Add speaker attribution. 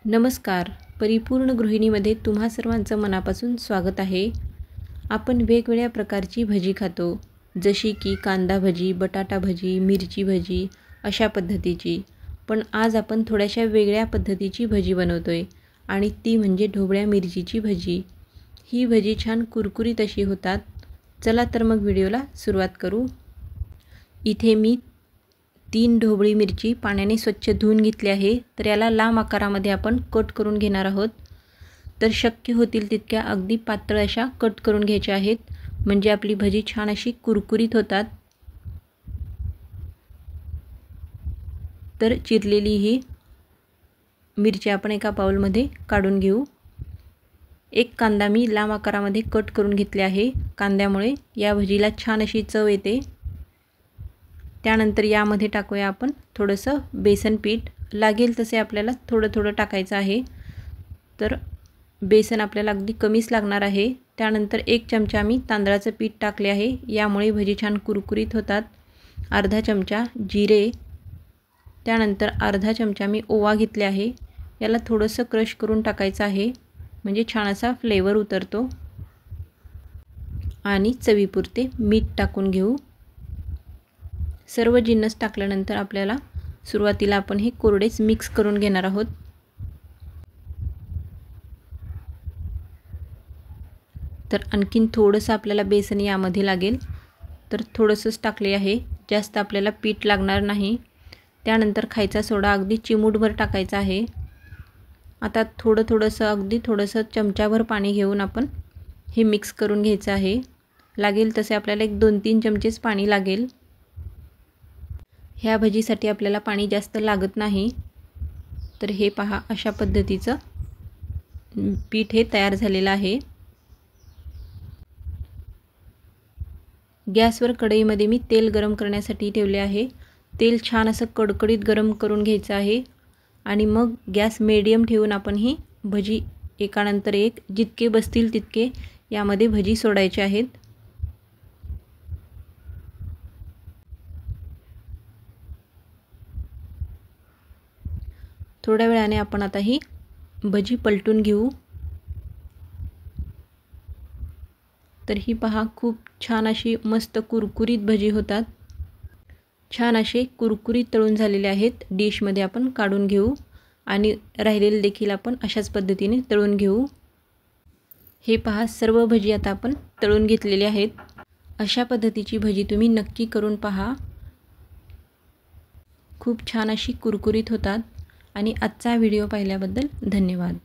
Speaker 1: नमस्कार. परिपूर्ण गृहिणीमध्ये तुम्हा सर्वांचं मनापासून स्वागत आहे. आपण वेगवेगळ्या प्रकारची भजी खातो, जशी की कांदा भजी, बटाटा भजी, मिरची भजी अशा पद्धतीची. पण आज आपण थोड्याशा वेगळ्या पद्धतीची भजी बनवतोय आणि ती म्हणजे ढोबळ्या मिरचीची भजी. ही भजी छान कुरकुरीत अशी होतात. चला तर मग व्हिडिओला सुरुवात करू. इथे मी 3 ढोबळी मिरची पाण्याने स्वच्छ धुवून घेतली आहे. तर याला लांब आकारामध्ये आपण कट करून घेणार आहोत. तर शक्य होतील तितक्या अगदी पातळ अशा कट करून घ्यायच्या आहेत, म्हणजे आपली भजी छान अशी कुरकुरीत होतात. तर चिरलेली ही मिरची आपण एका बाउलमध्ये काढून घेऊ. एक कांदा मी लांब आकारामध्ये कट करून घेतले आहे. कांद्यामुळे या भजीला छान अशी चव येते. त्यानंतर यामध्ये टाकूया आपण थोडंसं बेसन पीठ. लागेल तसे आपल्याला थोडं थोडं टाकायचं आहे. तर बेसन आपल्याला अगदी कमीच लागणार आहे. त्यानंतर 1 चमचा मी तांदळाचं पीठ टाकले आहे. यामुळे भजी छान कुरकुरीत होतात. अर्धा चमचा जिरे, त्यानंतर अर्धा चमचा मी ओवा घेतले आहे. याला थोडंसं क्रश करून टाकायचं आहे, म्हणजे छान असा फ्लेवर उतरतो. आणि चवीपुरते मीठ टाकून घेऊ. सर्व जिन्नस टाकल्यानंतर आपल्याला सुरुवातीला आपण हे कोरडेच मिक्स करून घेणार आहोत. तर आणखीन थोडंसं आपल्याला बेसन यामध्ये लागेल, तर थोडंसंच टाकले आहे, जास्त आपल्याला पीठ लागणार नाही. त्यानंतर खायचा सोडा अगदी चिमूटभर टाकायचा आहे. आता थोडंसं अगदी थोडंसं चमचाभर पाणी घेऊन आपण हे मिक्स करून घ्यायचं आहे. लागेल तसे आपल्याला 1-2-3 चमचेच पाणी लागेल. ह्या भजीसाठी आपल्याला पाणी जास्त लागत नाही. तर हे पहा, अशा पद्धतीचं पीठ हे तयार झालेलं आहे. गॅसवर कढईमध्ये मी तेल गरम करण्यासाठी ठेवले आहे. तेल छान असं कडकडीत गरम करून घ्यायचं आहे आणि मग गॅस मीडियम ठेवून आपण ही भजी एकानंतर एक जितके बसतील तितके यामध्ये भजी सोडायचे आहेत. थोड्या वेळाने आपण आता ही भजी पलटून घेऊ. तर ही पहा, खूप छान अशी मस्त कुरकुरीत भजी होतात. छान असे कुरकुरीत तळून झालेले आहेत. डिशमध्ये आपण काढून घेऊ आणि राहिलेले देखील आपण अशाच पद्धतीने तळून घेऊ. हे पहा, सर्व भजी आता आपण तळून घेतलेले आहेत. अशा पद्धतीची भजी तुम्ही नक्की करून पहा. खूप छान अशी कुरकुरीत होतात. आणि आजचा व्हिडिओ पाहिल्याबद्दल धन्यवाद.